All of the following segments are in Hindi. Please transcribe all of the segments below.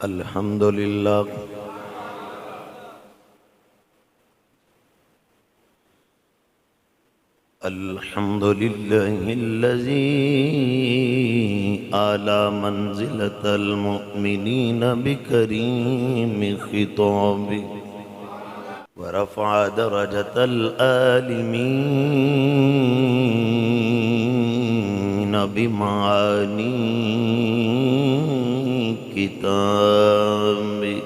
अल्हम्दुलिल्लाह अल्हम्दुलिल्लाहिल्लज़ी आला मंज़िलतल मुअमिनीन बिकरीमि ख़िताबि व रफ़अ दरजतल आलिमीन बिमानी किताबि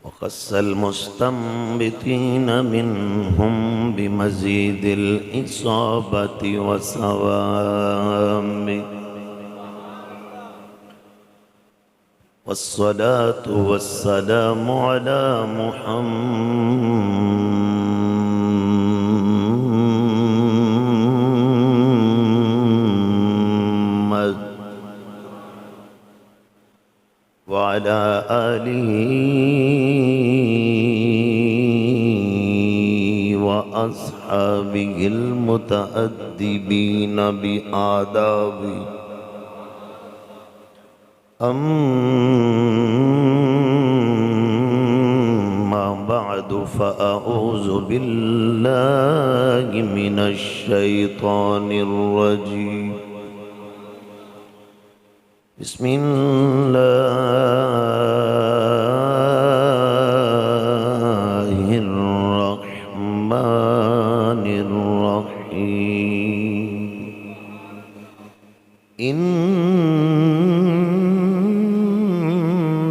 वख़स्सल मुस्तंबितीन मिनहुम बिमज़ीदिल इसाबति व सवाबि वस्सलातु वस्सलामु अला मुहम्मद व अला आलिहि व अस्हाबिहिल मुतअद्दिबीन बिआदाबि अम्मा बअदु फ़अऊज़ु बिल्लाहि मिनश शैतानिर रजीम बिस्मिल्लाहिर रहमानिर रहीम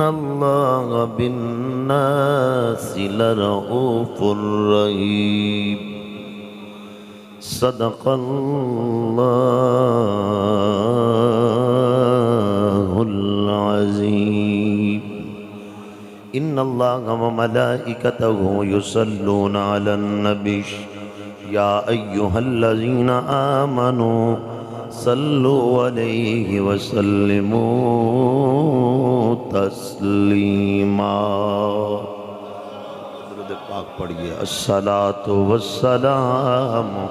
इन्नल्लाहा बिन्नासि लरऊफ़ुर रहीम सदक़ल्लाहुल अज़ीम इन्नल्लाहा व मलाइकतहु युसल्लूना अलन नबी या अय्युहल्लज़ीना आमनू सल्लु अलैहि व सल्लिमू तस्लीमा। दुरूद पाक पढ़िए। अस्सलातु वस्सलामु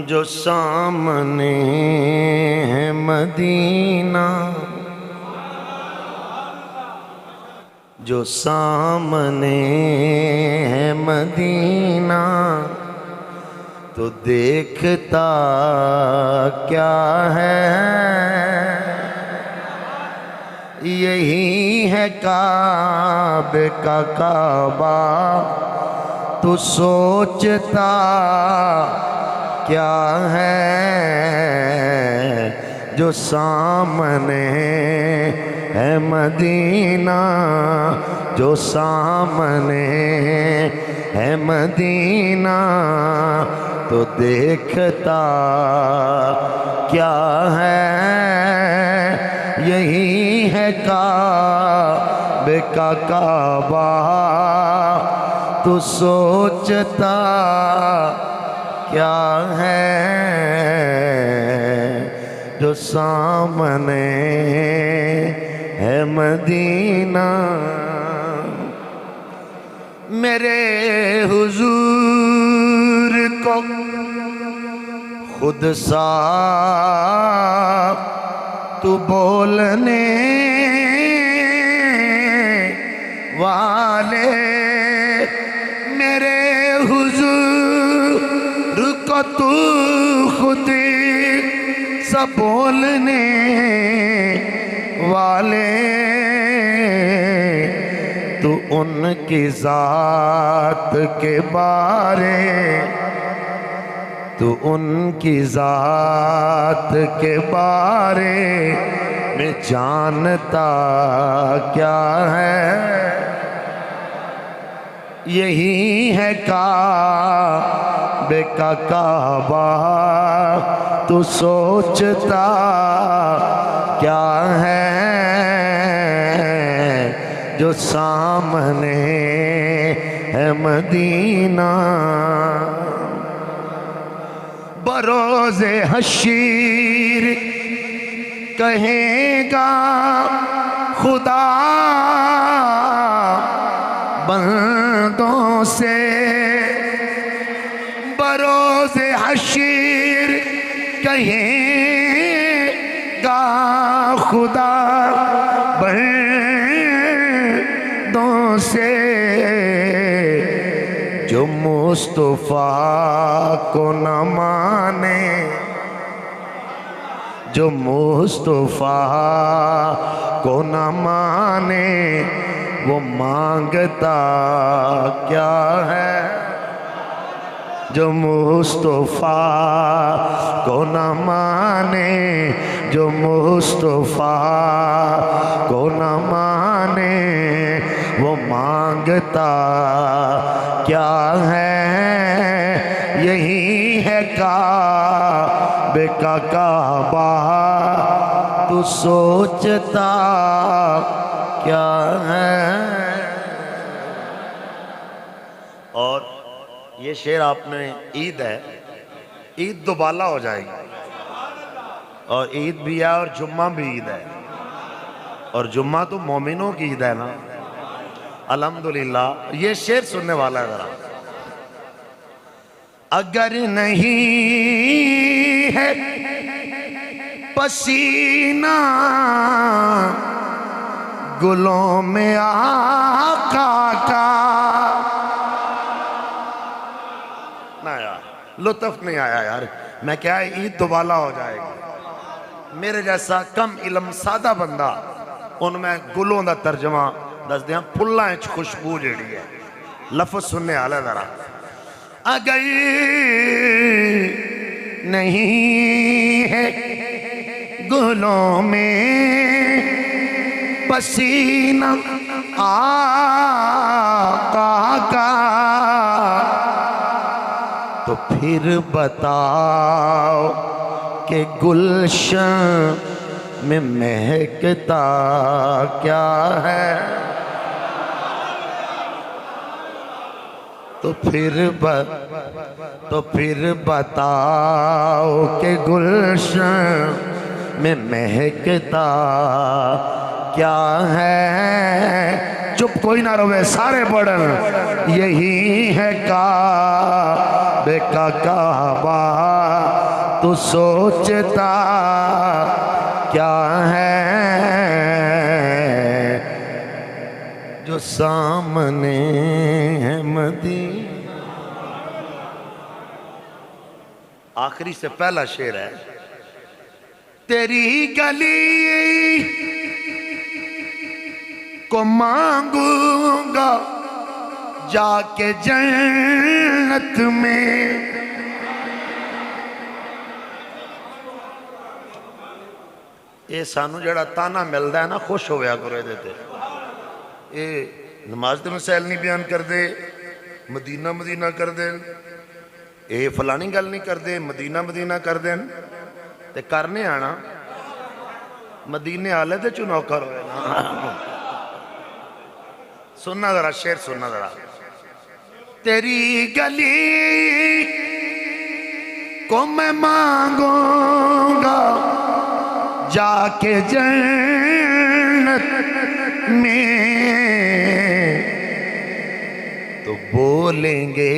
जो सामने है मदीना, जो सामने है मदीना, तो देखता क्या है, यही है काबे का काबा, तो सोचता क्या है, जो सामने है मदीना, जो सामने है मदीना, तो देखता क्या है, यही है काबे का काबा, तो सोचता क्या है, जो सामने है मदीना। मेरे हुजूर को खुद साफ तू बोलने वाले, मेरे हुजूर को तू खुद सा बोलने वाले, तू उनकी ज़ात के बारे, तू उनकी ज़ात के बारे में जानता क्या है, यही है काबे का काबा, तू सोचता क्या है, जो सामने है मदीना। बरोज़े हशीर कहेगा खुदा बंदों से बरोज़े हश्र कहेगा खुदा बंदों से जो मुस्तफ़ा को न माने, जो मुस्तफ़ा को न माने वो मांगता क्या है। जो मुस्तफ़ा को न माने, जो मुस्तफ़ा को न माने वो मांगता क्या है। यही है काबे का काबा, तू सोचता क्या है। और ये शेर आपने, ईद है, ईद दोबाला हो जाएगी और ईद भी है और जुम्मा भी ईद है और जुम्मा तो मोमिनों की ईद है ना, अल्हम्दुलिल्लाह। ये शेर सुनने वाला है जरा। अगर नहीं है पसीना गुलों में आका का, ना यार लुत्फ नहीं आया यार। मैं क्या है, ईद दोबाला हो जाएगी। मेरे जैसा कम इलम सादा बंदा उनमें गुलों का तर्जमा दस दिया, फुल्लां च खुशबू जेड़ी है। लफ्ज सुनने आला जरा। अगर नहीं है गुलों में पसीना आका का, तो फिर बताओ कि गुलशन में महकता क्या है। तो फिर बताओ कि गुलशन में महकता क्या है। चुप कोई ना रोवे, सारे पढ़न। यही है काबे का काबा, तू सोचता क्या है। जो सामने है मदीना। आखिरी से पहला शेर है। तेरी गली को मांगूंगा जाके जन्नत में, ये सानू जड़ा ताना मिलता है ना, खुश होया करो ये ते। ये नमाज के मसैल नहीं बयान करते, मदीना मदीना कर देन, ये फलानी गल नहीं करते, मदीना मदीना कर देन, ते करने आना मदीने आले ते चुनौकर होए ना। सुनना जरा शेर, सुनना जरा। तेरी गली को मैं मांगूंगा जाके जन्नत में, तो बोलेंगे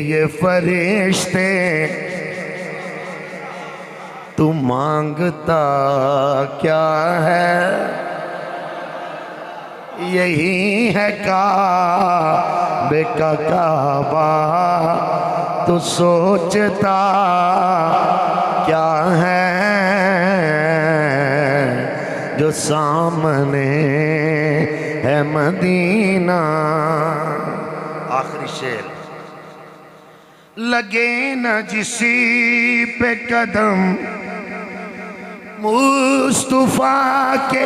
ये फरिश्ते तू मांगता क्या है। यही है काबे का काबा, तू सोचता क्या है। जो सामने है मदीना। आखिरी शेर। लगे न जिसी पे कदम मुस्तफा के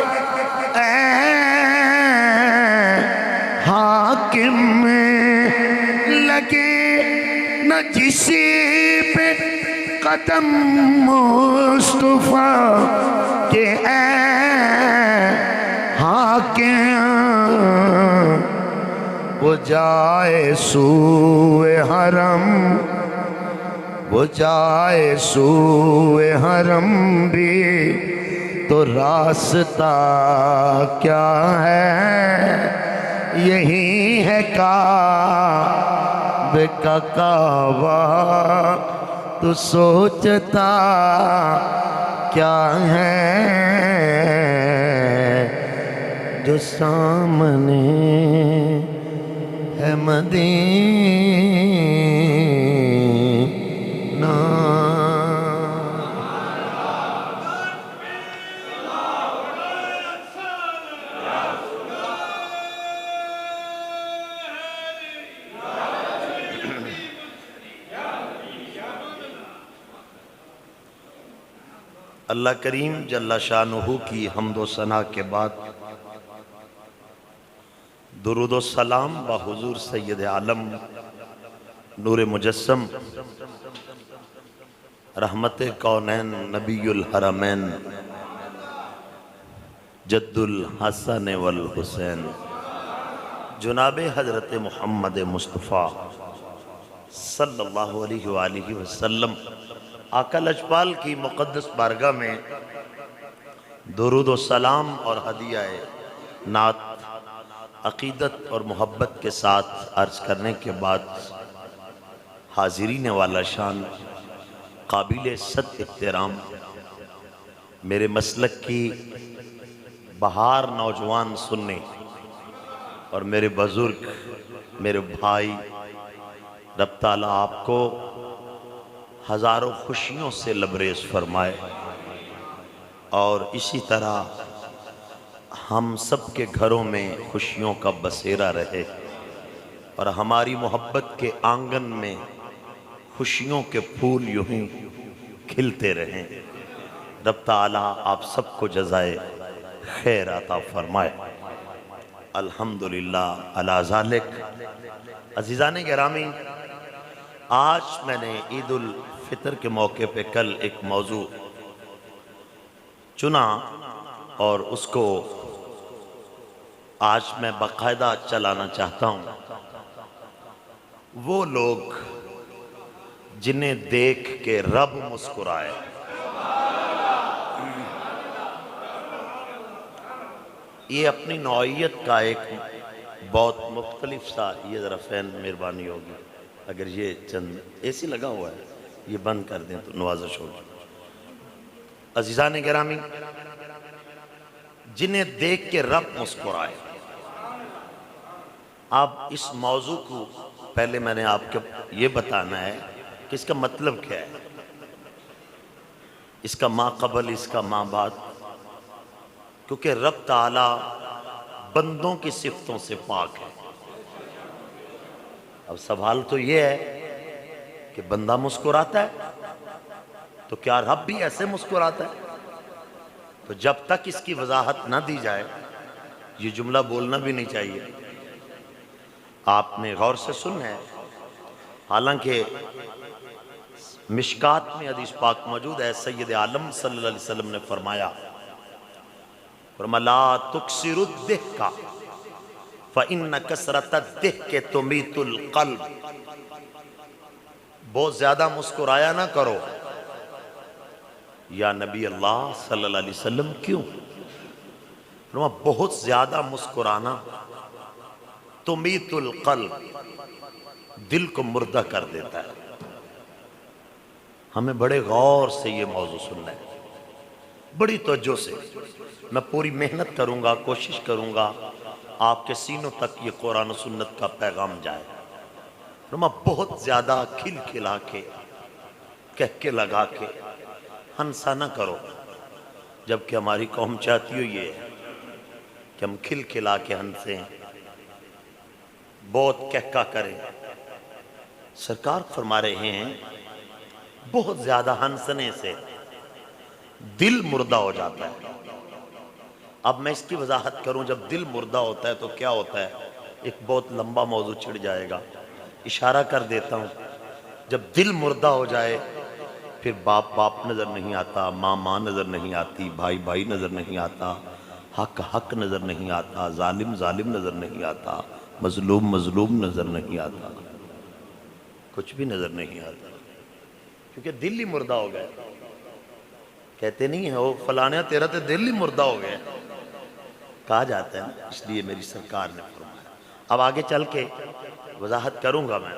हाकिम में, लगे न जिसी पे कदम मुस्तफा के हाकिम, वो जाए सूए हरम, वो जाए सूए हरम भी तो रास्ता क्या है, यही है काबे का काबा, तू सोचता क्या है जो सामने है मदीना। अल्लाह करीम जल्ला शानुहु की हम्दो सना के बाद दुरूद व सलाम व हुजूर सैयद आलम नूर मुजस्सम रहमत कौनैन नबीयुल हरमैन जद्दुल हसन वल हुसैन जनाबे हजरत मोहम्मद मुस्तफ़ा सल्लल्लाहु अलैहि वसल्लम आका लजपाल की मुक़द्दस बारगाह में दुरूद व सलाम और हदिया नात अक़ीदत और मोहब्बत के साथ अर्ज करने के बाद हाज़िरीन वाला शान काबिल सद इहतराम मेरे मसलक की बहार नौजवान सुनने और मेरे बुज़ुर्ग मेरे भाई, रब ताला आपको हज़ारों खुशियों से लबरेज़ फरमाए और इसी तरह हम सब के घरों में खुशियों का बसेरा रहे और हमारी मोहब्बत के आंगन में खुशियों के फूल यूं ही खिलते रहें। रब ताला आप सबको जज़ाए खैर अता फरमाए। अल्हम्दुलिल्लाह अला ज़ालिक। अज़ीज़ान गिरामी, आज मैंने ईद उल फितर के मौके पे कल एक मौजू चुना और उसको आज मैं बाकायदा चलाना चाहता हूँ। वो लोग जिन्हें देख के रब मुस्कुराए। ये अपनी नौइयत का एक बहुत मुख्तलिफ सा, ये ज़रा फ़ैन मेहरबानी होगी अगर ये चंद एसी लगा हुआ है ये बंद कर दें तो नवाज़िश होगी। अज़ीज़ान गिरामी, जिन्हें देख के रब मुस्कुराए। अब इस मौजू को पहले मैंने आपको ये बताना है कि इसका मतलब क्या है, इसका माँ कबल, इसका माँ बाद, क्योंकि रब ताला बंदों की सिफ्तों से पाक है। अब सवाल तो ये है कि बंदा मुस्कुराता है तो क्या रब भी ऐसे मुस्कुराता है? तो जब तक इसकी वजाहत ना दी जाए ये जुमला बोलना भी नहीं चाहिए। आपने गौर से सुन है, हालांकि मिशकात में हदीस पाक मौजूद है, सैयद आलम सल्लल्लाहु अलैहि वसल्लम ने फरमाया, ला तुक्सिरुद्दिहका फ़इन्न कसरतद्दिहके तुमीतुल क़ल्ब। बहुत ज्यादा मुस्कुराया ना करो। या नबी अल्लाह सल्लल्लाहु अलैहि वसल्लम, क्यों? बहुत ज्यादा मुस्कुराना तुमीतुल क़ल्ब, दिल को मुर्दा कर देता है। हमें बड़े गौर से ये मौजू सुनना है, बड़ी तवज्जो से। मैं पूरी मेहनत करूंगा, कोशिश करूंगा आपके सीनों तक ये कुरान और सुन्नत का पैगाम जाए। बहुत ज्यादा खिल खिला के, कह के, लगा के हंसा ना करो, जबकि हमारी कौम चाहती हो ये कि हम खिल खिला के हंसें, बहुत कहका करें। सरकार फरमा रहे हैं बहुत ज्यादा हंसने से दिल मुर्दा हो जाता है। अब मैं इसकी वजाहत करूं, जब दिल मुर्दा होता है तो क्या होता है, एक बहुत लंबा मौजू छिड़ जाएगा, इशारा कर देता हूं। जब दिल मुर्दा हो जाए फिर बाप बाप नजर नहीं आता, माँ माँ नजर नहीं आती, भाई भाई नजर नहीं आता, हक हक नजर नहीं आता, जालिम जालिम नजर नहीं आता, मजलूम मजलूम नजर नहीं आता, कुछ भी नजर नहीं आता, क्योंकि दिल ही मुर्दा हो गया। कहते नहीं है वो फलाने तेरा तो दिल ही मुर्दा हो गया, कहा जाता है ना, इसलिए मेरी सरकार ने फरमाया। अब आगे चल के वजाहत करूंगा मैं।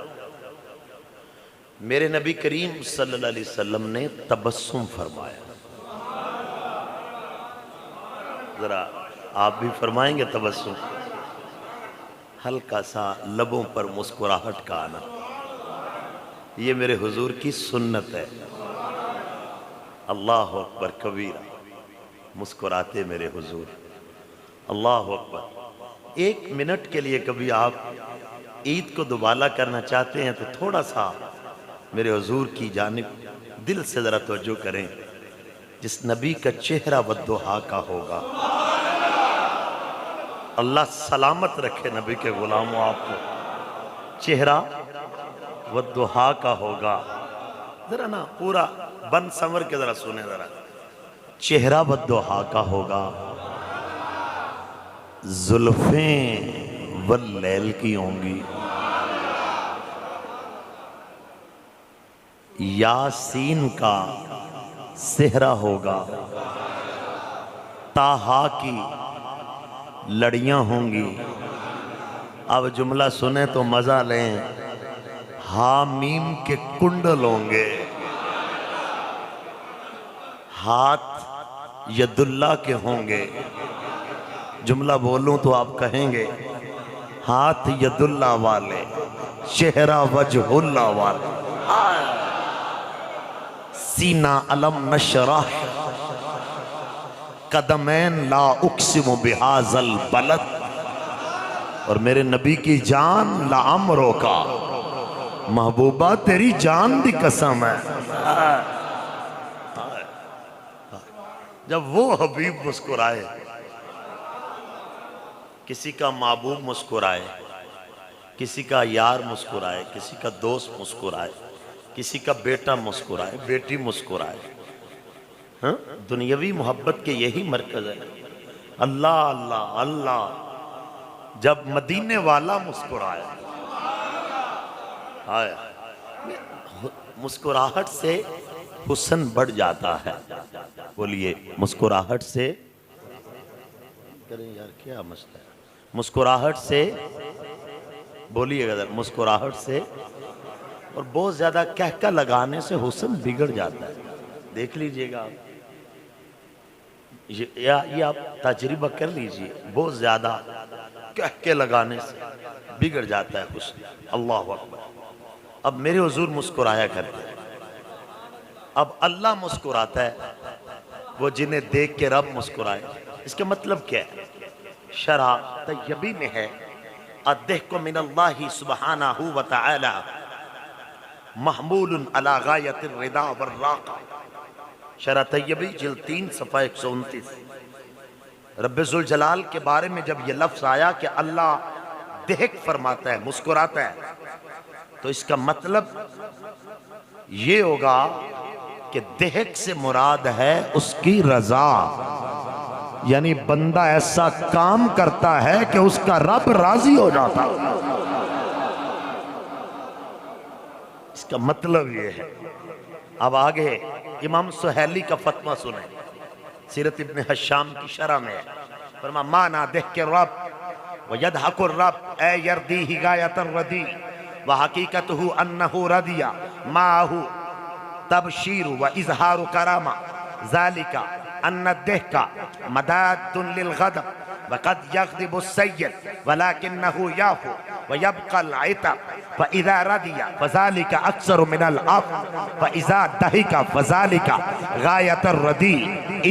मेरे नबी करीम सल्लल्लाहु अलैहि वसल्लम ने तबस्सुम फरमाया, जरा आप भी फरमाएंगे तबस्सुम, हल्का सा लबों पर मुस्कुराहट का आना, ये मेरे हुजूर की सुन्नत है। अल्लाह अकबर कबीरा, मुस्कुराते मेरे हुजूर, अल्लाह अकबर। 1 मिनट के लिए कभी आप ईद को दुबाला करना चाहते हैं तो थोड़ा सा मेरे हुजूर की जानिब दिल से जरा तवज्जो करें। जिस नबी का चेहरा वद्दुहा का होगा, अल्लाह सलामत रखे नबी के गुलामों आपको, चेहरा वद्दुहा का होगा। जरा ना पूरा बन संवर के जरा सुने जरा, चेहरा वद्दुहा का होगा, जुल्फें वल्लैल की होंगी, यासीन का सेहरा होगा, ताहा की लड़ियां होंगी। अब जुमला सुने तो मजा लें, हामीम के कुंडल होंगे, हाथ यदुल्ला के होंगे। जुमला बोलूं तो आप कहेंगे हाथ यदुल्ला वाले, चेहरा वजहुल्ला वाले, सीना अलम नशरह, कदमैन ला उक्सिमु बिहाज़ल बलद, और मेरे नबी की जान ला अमरो का, महबूबा तेरी जान दी कसम है। जब वो हबीब मुस्कुराए, किसी का महबूब मुस्कुराए, किसी का यार मुस्कुराए, किसी का दोस्त मुस्कुराए, किसी का बेटा मुस्कुराए, बेटी मुस्कुराए, हाँ? दुनियावी मोहब्बत के यही मरकज है। अल्लाह अल्लाह अल्लाह, जब मदीने वाला मुस्कुराया, आया मुस्कुराहट से हुस्न बढ़ जाता है। बोलिए मुस्कुराहट से, करें यार क्या मसला है, मुस्कुराहट से बोलिएगा जरा, मुस्कुराहट से। और बहुत ज्यादा कहका लगाने से हुस्न बिगड़ जाता है, देख लीजिएगा आप, ये आप तजर्बा कर लीजिए, बहुत ज्यादा कहके लगाने से बिगड़ जाता है हुस्न। अल्लाह अकबर। अब मेरे हुजूर मुस्कुराया करते हैं, अब अल्लाह मुस्कुराता है, वो जिन्हें देख के रब मुस्कुराए। इसका मतलब क्या है? शरा तय्यबी में है, अद्दहकु मिनल्लाहि सुब्हानहु व तआला महमूलुन अला गायतिर रिदा वर्राका। शरा तय्यबी जिल्द 3 सफ़ा 129। रब्बे जुल जलाल के बारे में जब ये लफ्ज आया कि अल्लाह देहक फरमाता है, मुस्कुराता है, तो इसका मतलब ये होगा कि देहक से मुराद है उसकी रजा, यानी बंदा ऐसा काम करता है कि उसका रब राजी हो जाता। इसका मतलब ये है। अब आगे इमाम सुहैली का फतवा सुने, सीरत इब्न हशाम की शरह में है। फरमा माना देख के रब व यदहकुर रब ए यर्दीही गायतर रदी व हकीकतहु अन्नहु रदिया माहु तबशीरु व इजहारु करामा ज़ालिका अन्न देहका मदादुन लिल गदब व कद यग़दिबु सय्यद वलाकिन्नहु याफु व यबक़ल इतब फ़इज़ा रदिया फ़ज़ालिका अक्सरु मिनल अफ़ फ़इज़ा दहिका फ़ज़ालिका गायतर रदी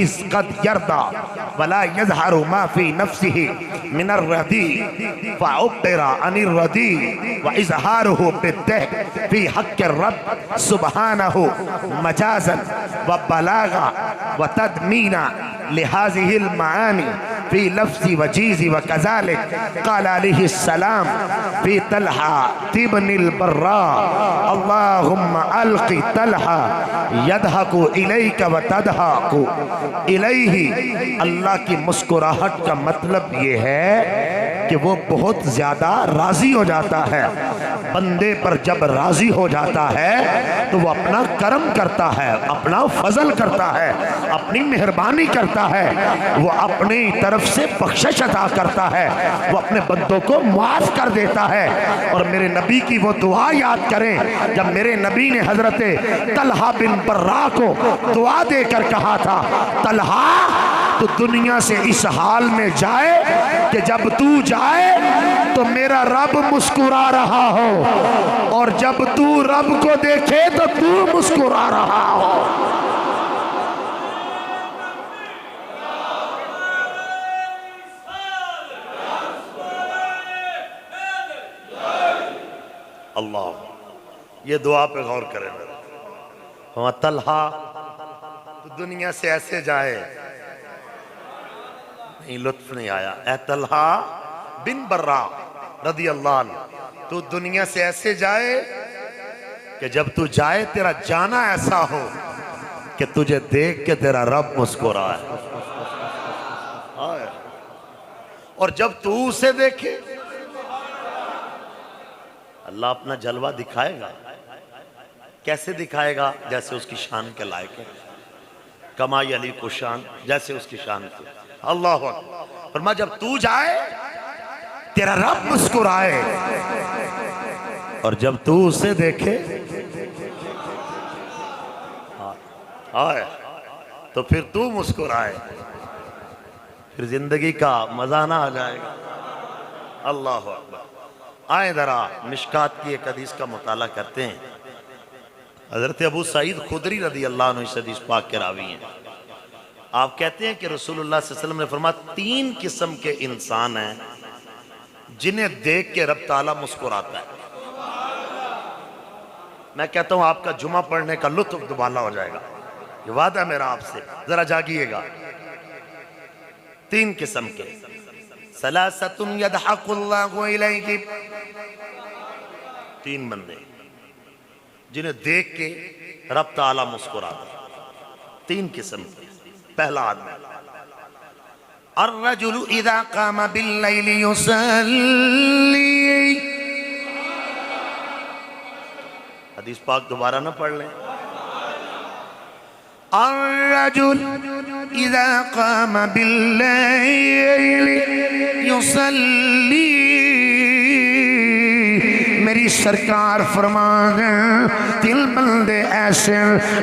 इज़ क़द यरदा वला यज़हरु मा फ़ी नफ़्सिही मिनर रदी फ़अब्बिरा अनिर रदी व इज़हारुहु बिद्दहक फ़ी हक़्क़िर रब सुब्हानहु मजाज़न व बलागा व तदमीना लिहाज़िहिल मानी फ़ी लफ़्ज़ी व चीज़ी व कज़ालिक क़ाल अलैहिस्सलाम फ़ी तलहा तिब्निल बर्रा अल्लाहुम्मा अलक़ि तलहा यदहकु इलैका व तदहकु इलैहि। अल्लाह की मुस्कुराहट का मतलब ये है कि वो बहुत ज्यादा राजी हो जाता है। बंदे पर जब राजी हो जाता है तो वो अपना करम करता है, अपना फजल करता है, अपनी मेहरबानी करता है, वो अपनी तरफ से बख्शिश अता करता है, वो अपने बंदों को माफ कर देता है। और मेरे नबी की वो दुआ याद करें जब मेरे नबी ने हजरत तलहा बिन बर्रा को दुआ देकर कहा था, तलहा तो दुनिया से इस हाल में जाए कि जब तू जाए तो मेरा रब मुस्कुरा रहा हो, और जब तू रब को देखे तो तू मुस्कुरा रहा हो। अल्लाह, ये दुआ पे गौर करें। वहाँ तलहा तो दुनिया से ऐसे जाए, नहीं लुत्फ नहीं आया। ए तलहा बिन बर्रा रदी अल्लाह अन्हु, तू दुनिया से ऐसे जाए कि जब तू जाए तेरा जाना ऐसा हो कि तुझे देख के तेरा रब मुस्कुराए, और जब तू उसे देखे अल्लाह अपना जलवा दिखाएगा। कैसे दिखाएगा? जैसे उसकी शान के लायक है, कमाई अली को शान, जैसे उसकी शान के। अल्लाह फरमा जब तू जाए तेरा रब मुस्कुराए, और जब तू उसे देखे आए तो फिर तू मुस्कुराए, फिर जिंदगी का मजा ना आ जाएगा। अल्लाह अकबर। आए जरा मिशकात की एक हदीस का मुताला करते हैं। हजरत अबू सईद खुदरी रदी अल्लाह अन्हु इस हदीस पाक के रावी हैं। आप कहते हैं कि रसूलुल्लाह सल्लल्लाहु अलैहि वसल्लम ने फरमाया, 3 किस्म के इंसान हैं जिन्हें देख के रब ताला मुस्कुराता है। मैं कहता हूं आपका जुमा पढ़ने का लुत्फ दुबाला हो जाएगा, ये वादा मेरा आपसे, जरा जागिएगा। 3 किस्म के, सलासतुन यदहकुल्लाहु इलैहि, 3 बंदे जिन्हें देख के रब ताला मुस्कुराता है। 3 किस्म के। पहला आदमी, अर्रजुलु इज़ा क़ामा बिल्लैलि युसल्ली, हदीस पाक दोबारा ना पढ़ लें। अर्रजुल इज़ा क़ामा बिल्लैलि युसल्ली, मेरी सरकार फरमान, 3 बंदे ऐसे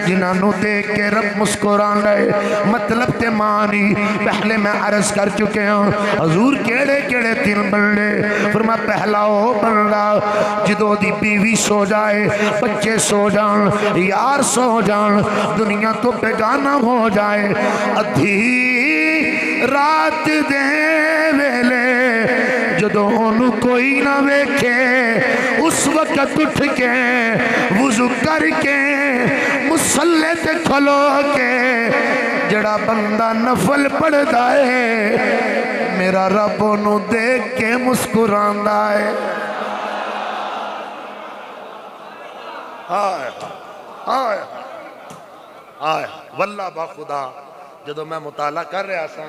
जिन्होंने देख के रब मुस्कुरांदा है। मतलब ते मानी पहले मैं अर्ज कर चुके हूँ हजूर, केड़े केड़े 3 बंदे। फरमा पहला वो बंदा जिदों दी बीवी सो जाए, बच्चे सो जान, यार सो जान, दुनिया तो बेगाना हो जाए, अधी रात दे वेले जदों ओनू कोई ना वेखे, उस वक्त उठ के वुजू करके मुसल्ले ते खलो के जड़ा बंदा नफल पढ़दा है, मेरा रब ओनू देख के मुस्कुरांदा है। हाय हाय हाय वल्ला बा खुदा, जदों मैं मुताला कर रहा सा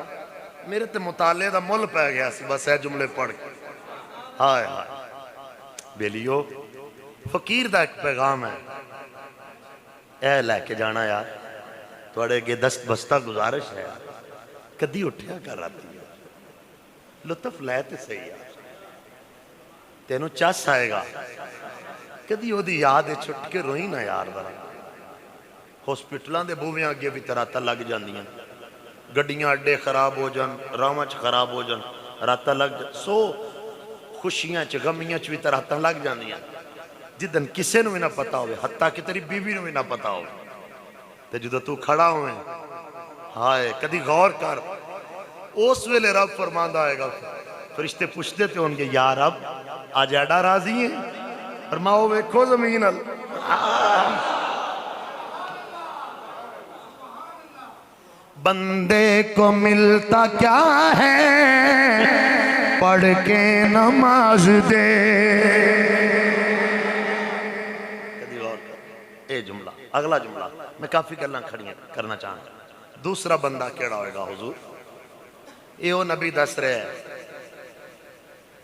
मेरे ते मुताले दा मुल पै गया सी, बस ए जुमले पढ़ के। हाय हाय बेलियो, फकीर दा एक पैगाम है, ए लैके जाना यार, थोड़े अगे दस्त बस्ता गुजारिश है यार, कदी उठिया कर राती लुत्फ लै ते सही यार, तेनू चस आएगा, कदी ओदी याद छुट के रोई ना यार। जरा हॉस्पिटलों के बूहियां अगे भी रातां लग जांदियां, गड्डियां अड्डे खराब हो जान, रावां च खराब हो जान, रातां लग सो खुशियां च गमियां च भी रातां लग जांदियां, जिदन किसी नूं भी ना पता होवे, हत्ता कि तेरी बीवी नूं भी ना पता हो, ते जदों तू खड़ा होवे, हाय कदी गौर कर, उस वेले रब फरमांदा होएगा, फरिश्ते पुछदे ते होणगे या रब अज एडा राजी है, फरमाओ वेखो जमीन अल बंदे को मिलता क्या है पढ़ के नमाज दे। ए जुमला, अगला जुमला मैं काफी गल्लां खड़ियां करना चाहता। दूसरा बंदा केड़ा होएगा हुजूर, ये वो नबी दस रहे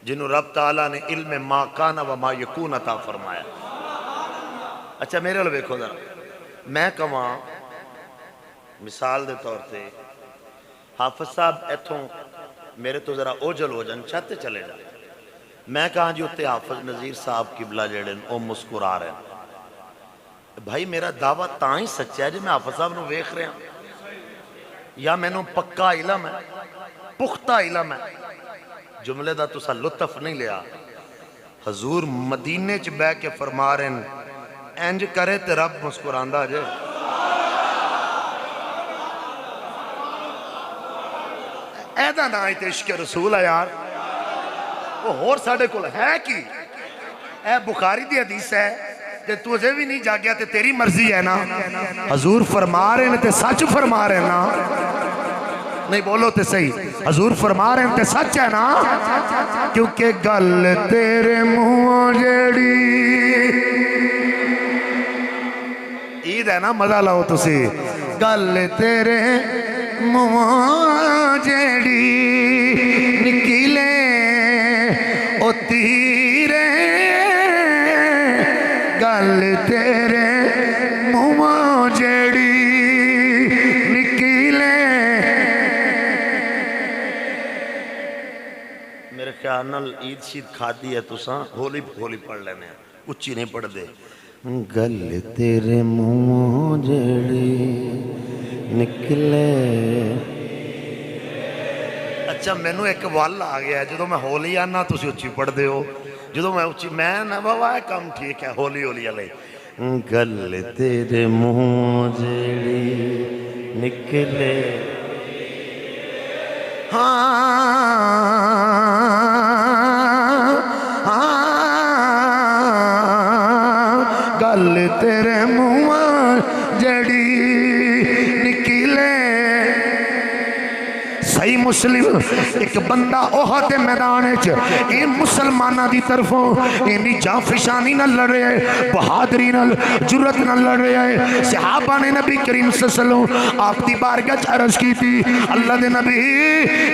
जिन्हों रब ताला ने इल्म मा काना व मा यकून अता फरमाया। अच्छा मेरे वाल वेखो जरा, मैं कवा मिसाल के तौर पर हाफिज साहब इतों मेरे तो जरा ओझल हो जान, छत चले जा, मैं कहा जी उत्ते हाफिज नज़ीर साहब किबला जेड़े वो मुस्कुरा रहे हैं। भाई मेरा दावा तां ही सच्चा है जो मैं हाफिज साहब को वेख रहा या मैनू पक्का इलम है, पुख्ता इलम है। जुमले का तुसा लुत्फ नहीं लिया। हजूर मदीने च बह के फरमा रहे हैं इंज करे तो रब मुस्कुरांदा जे। ऐदा ना तो इश्क रसूल है यार, वो होर साडे कोल है कि ए बुखारी दी हदीस है जे तू अजे भी नहीं जागया तो तेरी मर्जी है ना। हजूर फरमा रहे हैं तो सच फरमा रहे हैं ना, नहीं बोलो तो सही, हजूर फरमा रहे हैं तो सच है ना। क्योंकि गल तेरे मुंहों जेड़ी ईद है ना, मजा लाओ तुसी। गल तेरे मुंहों जेड़ी निकले ओ तीरे, गल तेरे मुंहों जेड़ी निकले। मेरे ख्याल नाल ईद शीद खादी है तुसा, होली होली पढ़ लेने, उच्ची नहीं पढ़ते। गल तेरे मुंहों जेड़ी निकले। अच्छा मैनू एक वल आ गया जो मैं होली आना तुसी उच्ची पढ़ते हो, जो मैं उच्ची मैं ना बाबा कम ठीक है होली होली वाले। गल तेरे मुंह जेड़ी निकले, हाँ गल तेरे मुंह जेड़ी निकले। सही मुस्लिम एक बंदा ओहद के मैदान च मुसलमाना की तरफों इन्नी जाफिशानी न लड़ रहा है, बहादरी न जुरत न लड़ रहा है। सहाबा ने नबी करीम सल्लल्लाहु आपकी बारगाह च अर्ज की थी, अल्लाह दे नबी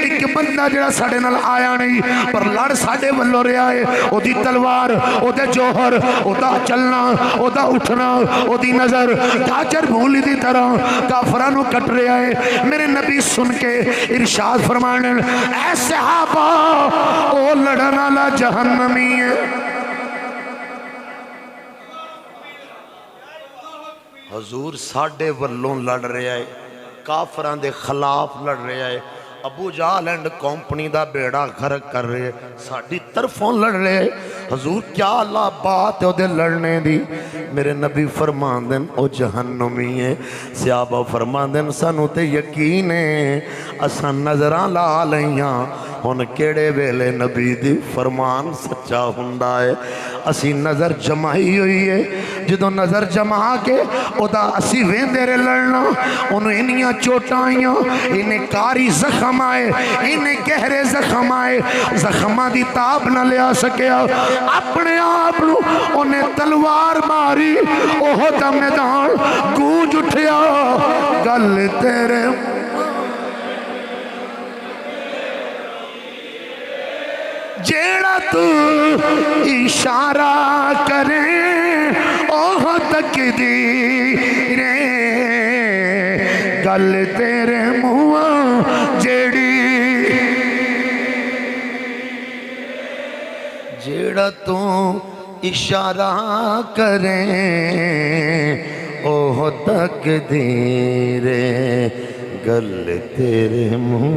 एक बंदा जरा साडे नाल आया नहीं पर लड़ साडे वल्लों रहा है। ओदी तलवार, ओदे जोहर, ओदा चलना, ओदा उठना, ओदी नजर गाजर मूली की तरह काफरां नूं कट रहा है। मेरे नबी सुन के इरशाद फरमाने ऐ सहाबा ओ लड़न वाला जहन्नमी है। हजूर साडे वल्लों लड़ रहा है, काफरां दे खिलाफ लड़ रहा है, अबू जहल एंड कंपनी का बेड़ा गर्क कर रहे है, साडी तरफों लड़ रहे है। हजूर क्या अल्लाह बात है उहदे लड़ने दी। मेरे नबी फरमांदे ओ जहन्नमी है। सहाबा फरमांदे सानू ते यकीन है, असां नज़रां ला लईयां हुण केड़े वेले नबी दी फरमान सच्चा हुंदा है। असी नज़र जमाई हुई है, जो नज़र जमा के ओदा असी वेंदे रहे लड़ना, उन्हें इन्नियां चोटां आईयां, इन्हें कारी जख्म आए, इन्हें गहरे जख्म आए, जख्मां दी ताब न लिया सकिया, अपने आप उन्हें तलवार मारी, ओह दा मैदान गूंज उठिया। गल तेरे जेड़ा तू इशारा करे ओह तकदीर, गल तेरे मुंह जेड़ी जेड़ा तू इशारा करे ओह तकदीर, गल तेरे मुंह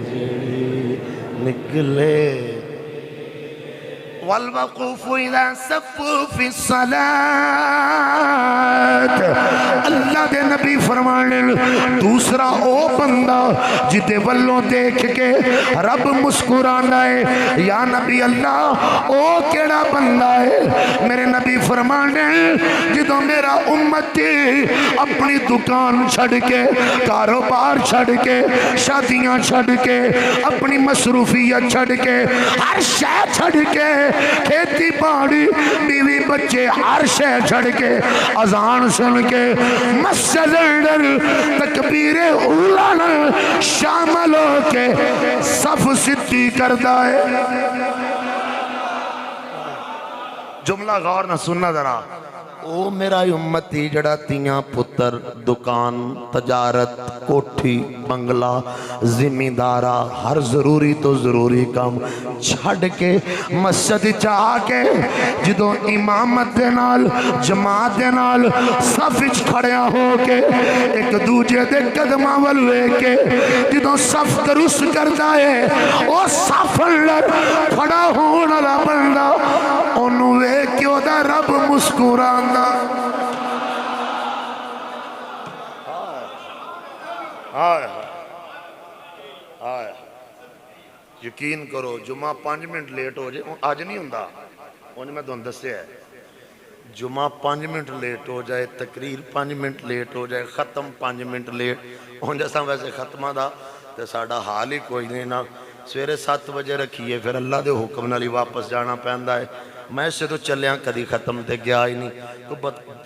जेड़ी निकले। वल्वक़ूफ़ु इला सफ़्फ़ु फ़ी सलात, अल्लाह दे नबी फरमाने दूसरा ओ बंदा जिदे वल्लों देख के रब मुस्कुरांदा है। या नबी अल्लाह ओ केड़ा बंदा है? मेरे नबी फरमाने जिदों मेरा उम्मती अपनी दुकान छड़ के, कारोबार छड़ के, शादियां छड़ के, अपनी मसरूफियत छड़ के, हर शय छड़ के, खेती बाड़ी बीवी बच्चे हर शय छड़ के, अजान सुन के मस्जिद अंदर तकबीरे उला शामिल हो के सफ सिद्धि करता है। जुमला गौर ना सुनना जरा। ओ मेरा उम्मती जड़ा तियां पुत्र दुकान तजारत कोठी बंगला जिमीदारा हर जरूरी तो जरूरी काम छड़ के मस्जिद च आके जदों इमामत दे नाल जमात दे नाल सफ विच खड़िया हो के एक दूजे दे कदमां वल वेख के जदों सफ दुरुस्त करदा है ओ सफ अंदर खड़ा होण वाला बंदा ओनू वेख के ओदा रब मुस्कुरांदा। यकीन करो जुमा 5 मिनट लेट हो जाए अज नहीं होंदा उन्हें मैं तुहानू दस्सिया है जुमा 5 मिनट लेट हो जाए तकरीर 5 मिनट लेट हो जाए ख़त्म 5 मिनट लेट हो जैसा वैसे ख़त्मा का तो साडा हाल ही कोई नहीं ना सवेरे 7 बजे रखिए फिर अल्लाह के हुक्म नाल ही वापस जाना पैंदा है। मैं इसे तो चलिया कभी ख़त्म तो गया ही नहीं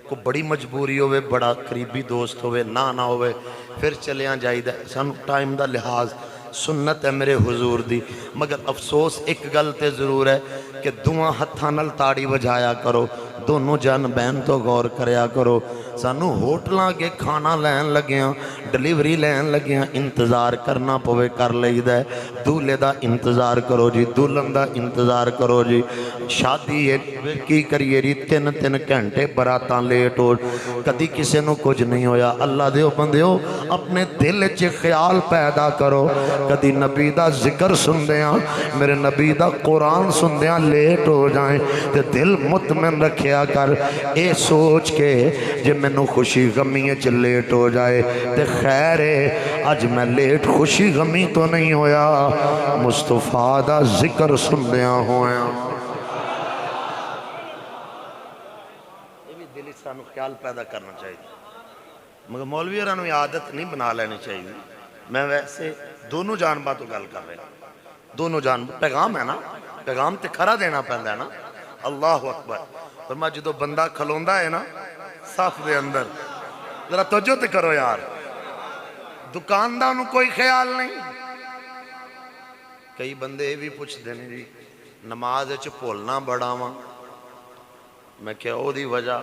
को बड़ी मजबूरी होवे बड़ा करीबी दोस्त होवे ना होवे फिर चलिया जाइदा सानू टाइम का लिहाज सुन्नत है मेरे हुजूर दी। मगर अफसोस एक गल तो जरूर है कि दोवां हत्थां नाल ताड़ी वजाया करो दोनों जन बहन तो गौर करया करो। सानू होटलों के खाना लैन लग्या डिलीवरी लैन लग्या इंतज़ार करना पवे कर लईदा है। दूल्हे का इंतज़ार करो जी दुल्हन का इंतज़ार करो जी शादी है की करिए जी 3-3 घंटे बरातां लेट हो कदी किसी को कुछ नहीं होया। अल्लाह दे बंदिओ अपने दिल च ख्याल पैदा करो कदी नबी का जिक्र सुनदिया मेरे नबी का कुरान सुनदिया लेट हो जाए तो दिल मुतमइन रखिया कर ये सोच के जे मैनू खुशी गमी च लेट हो जाए तो खैर है अज मैं लेट खुशी गमी तो नहीं होया मुस्तफा दा जिक्र सुनदिया होया। ये भी दिल सानू ख्याल पैदा करना चाहिए मगर मौलवी होरां आदत नहीं बना लेनी चाहिए। मैं वैसे दोनों जानबा तो गल कर रहा दोनों जान पैगाम है ना पैगाम तो खरा देना पैंदा है ना। अल्लाह अकबर पर मैं जो बंदा खलोंदा है ना सफ दे अंदर जरा तवज्जो ते करो यार दुकानदार नूं कोई ख्याल नहीं। कई बंदे ये भी पूछते हैं जी नमाज च भुलना बड़ा वा मैं क्या ओदी वजह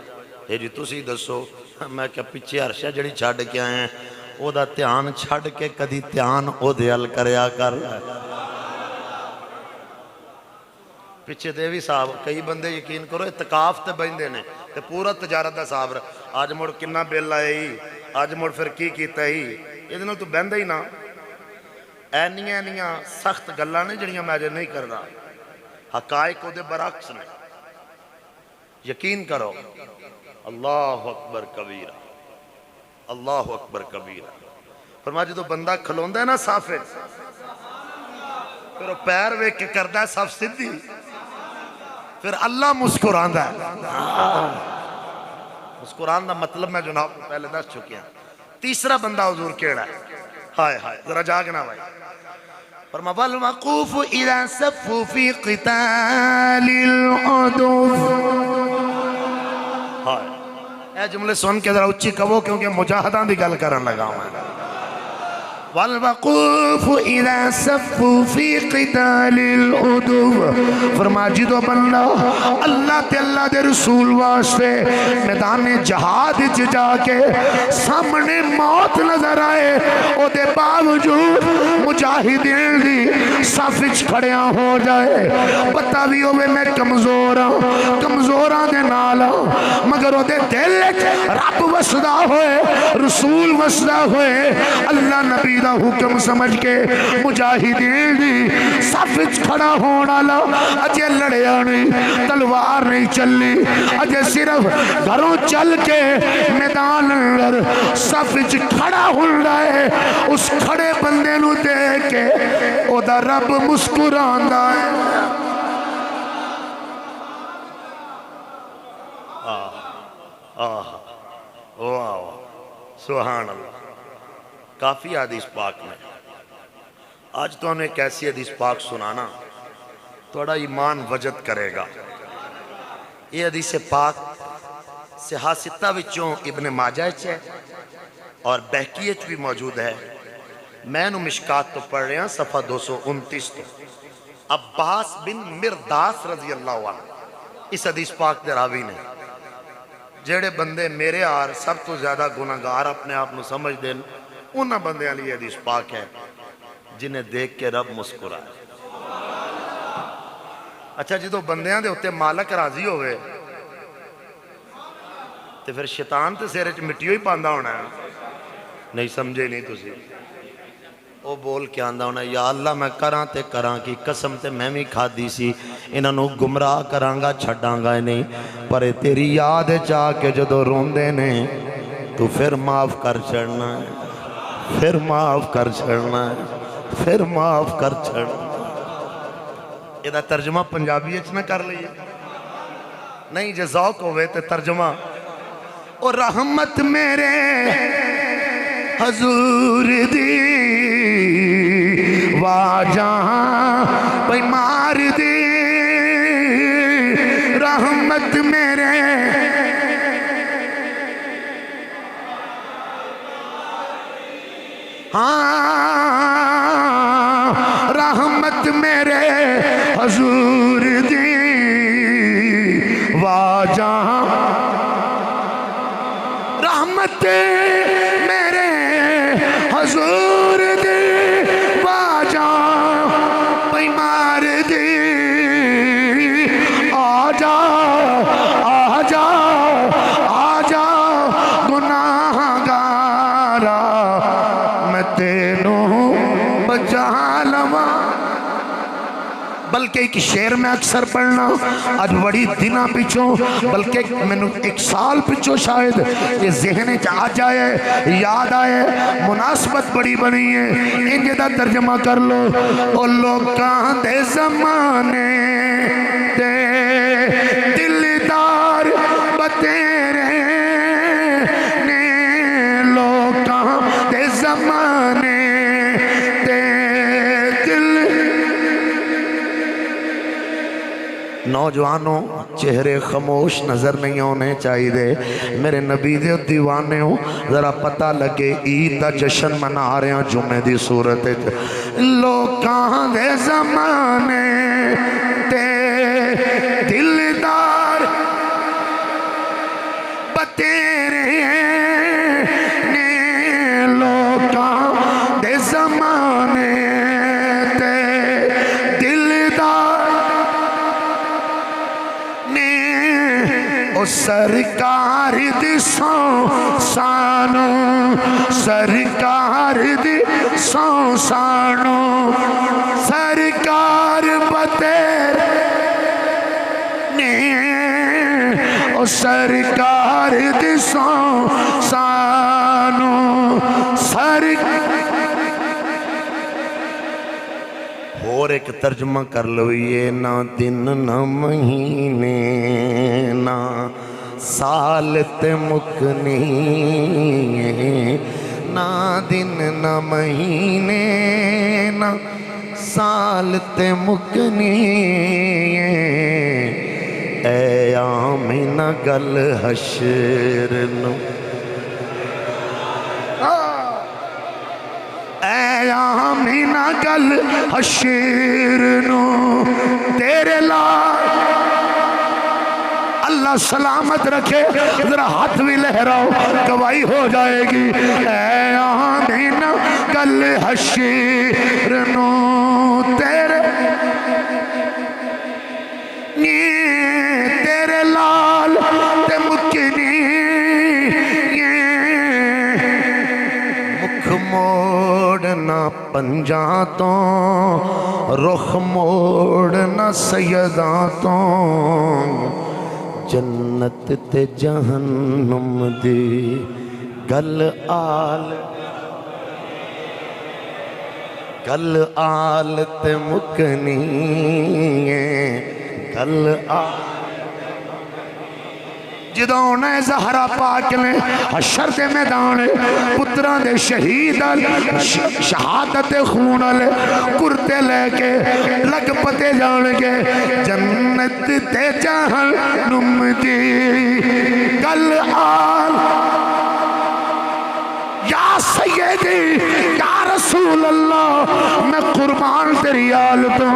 ये जी तुसी दसो मैं क्या पिछे हर्षा जड़ी छड़ के आए ओदा ध्यान छड़ के कदी ध्यान ओदे अल करया कर। पिछे तो भी साहब कई बंदे यकीन करो इतकाफ ते बहिंदे ने ते पूरा तजारत का हिसाब अज मुड़ किन्ना बिल आया ही अज मुड़ फिर की कीता ही इहदे नाल तू बहिंदा ही ना। ऐनियां ऐनियां सख्त गल्लां ने जिहड़ियां मैं अजे नहीं करदा हकायक उहदे बरअक्स ने यकीन करो। अल्लाह अकबर कबीरा अल्लाह अकबर कबीरा फरमाया जो बंदा खलोंदा है ना साफे फिर पैर वेख के करदा सफ सीधी फिर अल्लाह मुस्कुरांदा है। मुस्कुरान का मतलब मैं जनाब को पहले दस चुकिया। तीसरा बंदा हुजूर केड़ा है हाय हाय जरा जागना भाई फरमा वल वकूफ इला सफ़ फी क़ितालिल उदूफ। हाय ए जुमले सुन के जरा उच्ची कहो क्योंकि मुजाहिदां दी गल करन लगा मैं। वल वकूफ इला सफ़ फी क़ितालिल उदूफ फरमा जो बंदा अल्लाह ते अल्लाह दे रसूल वास्ते मैदान जहाद च जाके सामने मौत नजर आए ओदे बावजूद मुजाहिदीन दी सफ विच खड़िया हो जाए पता भी होवे मैं कमजोर हाँ कमजोरां दे नाल मगर ओदे दिल रब वसदा होए रसूल वसदा होए अल्लाह नबी दा हुक्म समझ के मुजाहिदीन दी सफ विच खड़ा होने वाला अजे लड़िया नहीं तलवार नहीं चली अजे सिर्फ घरों चल के मैदान अंदर सफ विच खड़ा हुंदा है उस खड़े बंदे नूं देख के ओदा रब मुस्कुरांदा है। वाह सुभान अल्लाह। काफ़ी हदीस पाक में आज तो हमें एक ऐसी हदीस पाक सुनाना थोड़ा ईमान वजद करेगा। ये हदीस पाक सिहासिता विचों इब्न माजा च है और बहकीये च भी मौजूद है। मैं मिशकात तो पढ़ रहा सफ़ा 229 तो अब्बास बिन मिरदास रजी अल्लाह अन्हु इस हदीस पाक दे रावी ने जेड़े बंदे मेरे आर सब तो ज्यादा गुनाहगार अपने आप को समझते हैं उन्होंने बंदियां लिए हदीस पाक है जिन्हें देख के रब मुस्कुराए। अच्छा जो बंदियां दे उत्ते मालक राजी होवे तो फिर शैतान तो सिर च मिट्टियों ही पांदा होना है। नहीं समझे नहीं तुसी। वो बोल के आंदा होना या अल्लाह मैं करा ते करा की कसम ते मैं भी खाधी सी इन्हों गुमराह करांगा छड्डांगा नहीं पर तेरी याद के जो रोंदे ने तू फिर माफ कर छड़ना है फिर माफ कर छड़ना है फिर माफ कर छड़ना। इहदा तर्जमा पंजाबी च ना कर लीए नहीं जे ज़ौक होवे ते तर्जमा ओ रहमत मेरे हजूर दी वाजहां पे मार दी रहमत मेरे हाँ रहमत मेरे हजूर दी वाजहां रहमत मेरे हजूर दी वाजहां पे मार दी आजा आजा आजा गुनाहगारा मैं तेनू बचा लवा। बल्कि एक शेर में अक्सर पढ़ना अज बड़ी दिना पिछों बल्कि मैनू एक साल पिछों शायद ये जहन च आ जाए याद आए मुनासबत बड़ी बनी है इंज दा तर्जमा कर लो। ओ लोकां दे ज़माने दे दिलदार बतेरे ने लोकां दे ज़माने नौजवानों चेहरे खामोश नजर नहीं होने चाहिए। मेरे नबी दे दीवाने हो जरा पता लगे ईद का जश्न मना रहे हैं जुमे की सूरत लोकां दे ज़माने ते दिलदार बतेरे ने लोकां दे ज़माने ते दिलदार ओ सरकार दी सौ सानो सरकार दी सौ सानो सरकार बतेर ने ओ सरकार दी सौ सानो सर और एक तर्जमा कर लो ये ना दिन ना महीने ना साल ते मुकनी ना दिन ना महीने ना साल ते मुकनी ऐ आमीना गल हशर नू आमीना गल हशर नू तेरे ला अल्लाह सलामत रखे जरा हाथ भी लहराओ गवाही हो जाएगी। ऐ आमीना गल हशर नू तेरे नी तेरे लाल ते मुकनी मोड़ना पंजा तो रुख मोड़ना सैयदा तो जन्नत ते जहन्नुम दी गल आल ते मुकनी गल आल जदों ज़हरा पाक ने हशर के मैदान पुत्रां दे शहीद शहादत खून वाले कुर्ते लेके लग पते जाणगे जन्नत ते जहन्नुम दी गल आल या सैयदी या रसूल अल्लाह मैं कुर्बान तेरी आल तो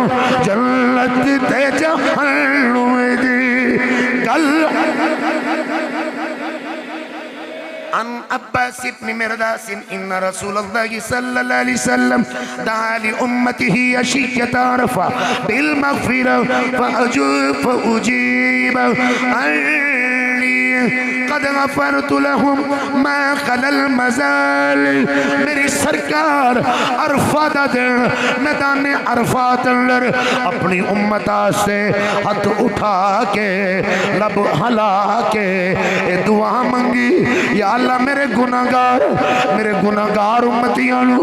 जन्नत ते जहन्नुम दी अन अब्बास इब्न मिरदास इन रसूलुल्लाह सल्लल्लाहु अलैहि वसल्लम दआ लि उम्मतिही अशिय्यत अरफा बिल मगफिरा फअजीब कद गफरतु लहुम मा खलल मज़ाल। मेरी सरकार अरफा दा दिन मैदान अरफात अंदर अपनी उम्मत से हाथ उठा के लब हला के ए दुआ मंगी, या अल्लाह मेरे गुनाहगार उम्मतियां नू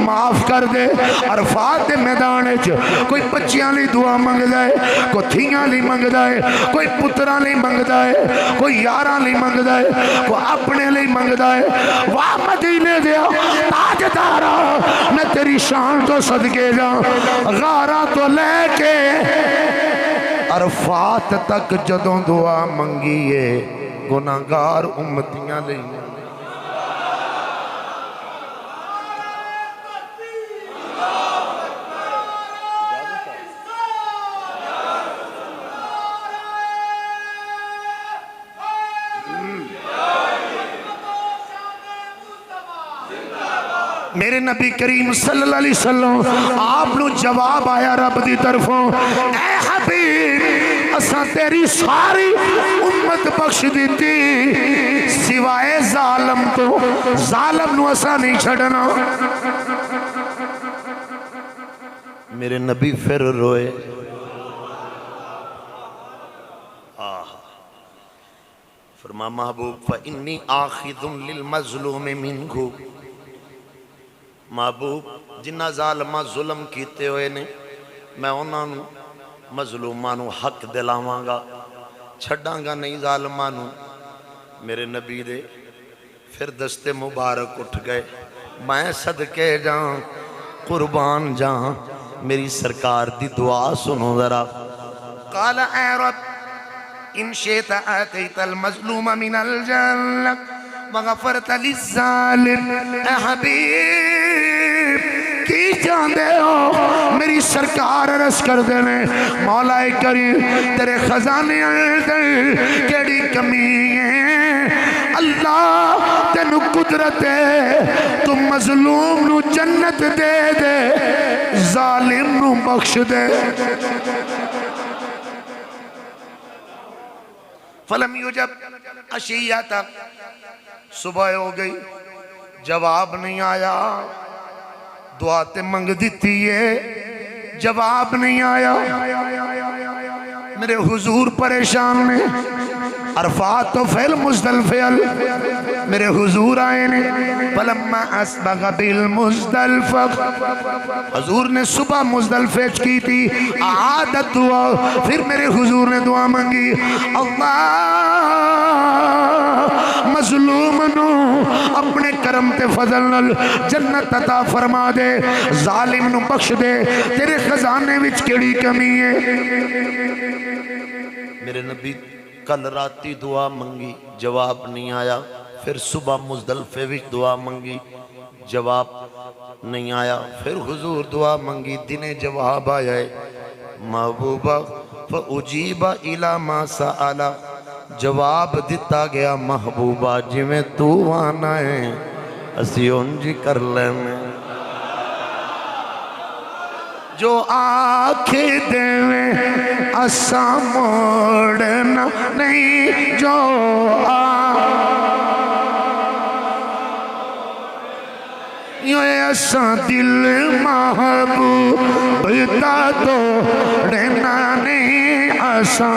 माफ कर दे। अरफात दे मैदान च कोई बच्चियां लई दुआ मंगदा है, कोई थियां लई मंगदा है, कोई पुत्रां लई मंगदा है, कोई यारां लई मंगदा है, कोई अपने लई मंगदा है। वाह मदीने दे ताजदारा, मैं तेरी शान तो सदके जा, गारा तो लेके अरफात तक जदों दुआ मंगी है गुनाहगार उम्मतियां लई। मेरे नबी करीम सल्लल्लाहु अलैहि वसल्लम आप नु जवाब आया रब दी तरफों, ऐ हबीब असां तेरी सारी उम्मत बख्श दी सिवाय जालम तो, जालम नु असां नहीं छड़ना। मेरे नबी फिर रोए। फरमा महबूब फइन्नी आखिदुन लिल मज़लूम मिनहु, महबूब जिन्ना जालमा जुल्म कीते हुए ने मैं उन्होंने मजलूमां नू हक दिलावांगा, छड्डांगा नहीं जालमा नू। मेरे नबी दे फिर दस्ते मुबारक उठ गए, मैं सदके जा कुर्बान जा, मेरी सरकार दी दुआ सुनो जरा। काला ऐ रब इन शेता आतैतल मजलूमा मिनल जन्नत वगफरत लिज़्ज़ालिम। ऐ हबीब की जानते हो मेरी सरकार रस कर देने, मौलाए करीम तेरे खजाने केड़ी कमी है। अल्लाह तेनू कुदरत है, तू मजलूम नू जन्नत दे दे, जालिम नू बख्श दे। फलम युजब अशिया तक सुबह हो गई, जवाब नहीं आया। दुआ ते मंग दी है, जवाब नहीं आया। मेरे हुजूर परेशान ने, अरफात तो फैल मुज़दलिफ़ा, मेरे हुजूर आए ने। फलम्मा अस्बग़ बिल मुज़दलिफ़ा, हुजूर ने सुबह मुज़दलिफ़े की थी आदत दुआ, फिर मेरे हुजूर ने दुआ मांगी, अल्लाह मजलूम नू अपने करम ते फजल नाल जन्नत अता फरमा दे, जालिम नू बख्श दे, तेरे खजाने विच केड़ी कमी है। मेरे नबी कल राती दुआ मंगी, जवाब नहीं आया। फिर सुबह मुज़दलिफ़े विच दुआ मंगी, जवाब नहीं आया। फिर हुजूर दुआ मंगी, दिने जवाब आया है। महबूबा फउजीबा इला मा सअला, जवाब दिता गया महबूबा जिवें तू आना है असी उंज कर लेने। जो आखे देवे असा मोड़ना नहीं, जो असा दिल महबूब दा तोड़ना नहीं, असा।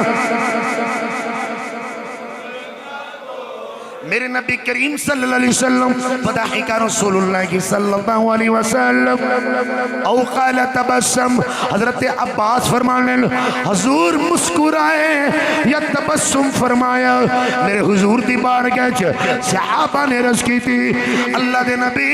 मेरे नबी करीम सल्लल्लाहु अलैहि वसल्लम फदाहिका रसूलुल्लाह सल्लल्लाहु अलैहि वसल्लम औ क़ाल तबस्सम, हज़रत अब्बास फरमाने हुजूर मुस्कुराए या तबस्सुम फरमाया। मेरे हुजूर दी बारगाह च सहाबा ने अर्ज़ की थी, अल्लाह दे नबी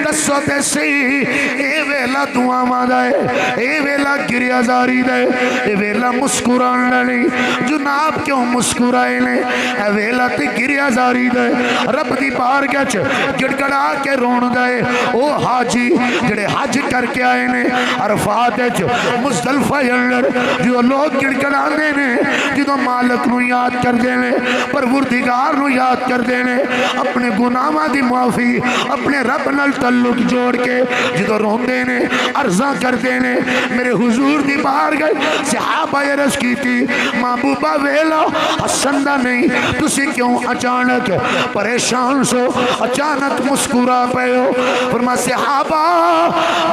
दसो ते सही ये वेला दुआवां दा है, ये वेला गिरियाजारी दा है, ये वेला मुस्कुराने दा नहीं। जनाब क्यों मुस्कुराए ने? ये वेला ते गिरियाजारी दा है, रब दी बारगाह च गिड़गड़ा के रोण दा है। ओ हाजी जेड़े हज करके आए ने अरफात च मुज़दलिफा अंदर जो लोग गिड़गड़ाते ने, जो मालक नूं याद करते हैं, परवरदिगार नूं याद करते हैं, अपने गुनाहां दी माफ़ी अपने रब नाल तल्लुक जोड़ के जो रोंदे ने अर्ज़ा करते हैं, मेरे हुजूर दी बारगाह सहाबा अर्ज़ की थी महबूबा वेला हसंदा नहीं, तुसी क्यों अचानक परेशान सो, अचानक मुस्कुरा पे हो? फरमा सहाबा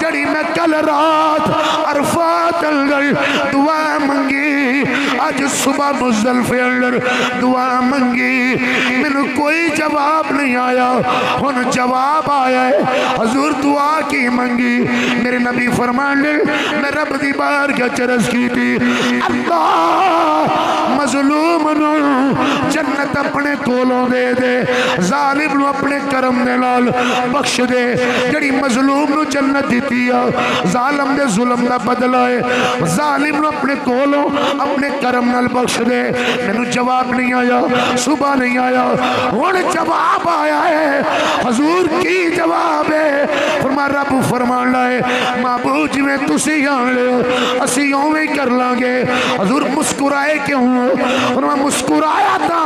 जड़ी मैं कल रात अरफात अंदर दुआ मंगी, अज सुबह मुज़दलिफे अंदर दुआ मंगी, मैनू कोई जवाब नहीं आया, हुन जवाब आया है। हजूर दुआ की मंगी, मेरे नबी फरमाने मैं रब दी बारगाह च अर्ज़ की थी अल्लाह मज़लूम नू जन्नत अपने कोलों दे दे, जालिम नू अपने करम दे नाल बख्श दे। जड़ी मज़लूम नू जन्नत दी है, जालिम दे जुल्म दा बदला है, जालिम नू अपने कोलों अपने करम नाल बख्श दे। मैनू जवाब नहीं आया, सुबह नहीं आया, हुण जवाब आया है। हजूर की जवाब है? फरमा रब फरमाना है महबूब जिवें तुसी जान लियो असी उवें कर लांगे। हजूर मुस्कुराए क्यों? फरमा मुस्कुराया तां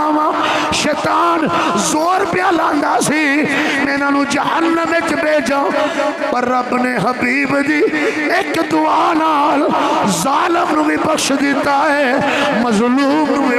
शैतान जोर पिया लांदा सी मैं इन्हां नूं जहन्नम विच भेजां, पर रब ने हबीब दी एक दुआ नाल जालिम नूं भी बख्श दिता है, मज़लूम नूं भी।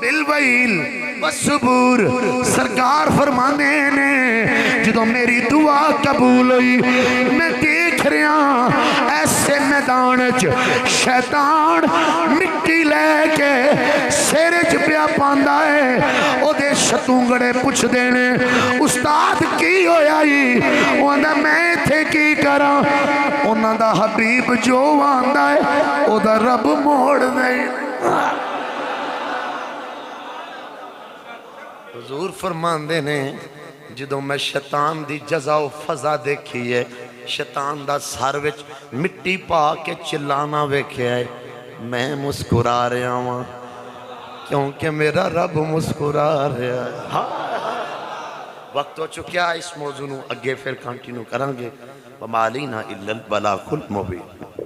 बिलवैल वस्सबूर। सरकार फरमाने ने जो मेरी दुआ कबूल हुई, मैं देख रहा ऐसे मैदान च शैतान मिट्टी लैके सिर च पिया पांदा है। ओदे शतूंगड़े पुछदे ने उस्ताद की होया जी? वो आंदा मैं इत्थे की करा? उन्हां दा हबीब जो आंदा है ओदा रब मोड़ दे। हुजूर फरमांदे ने जो मैं शैतान दी जज़ा व फज़ा देखी है, शैतान दा सर विच मिट्टी पा के चिल्लाना वेख्या है, मैं मुस्कुरा रहा वां क्योंकि मेरा रब मुस्कुरा रहा है। हाँ वक्त हो चुका, इस मौजू नूं अगे फिर कंटिन्यू करांगे। वमालीना इल्लल बलागुल मुबीन।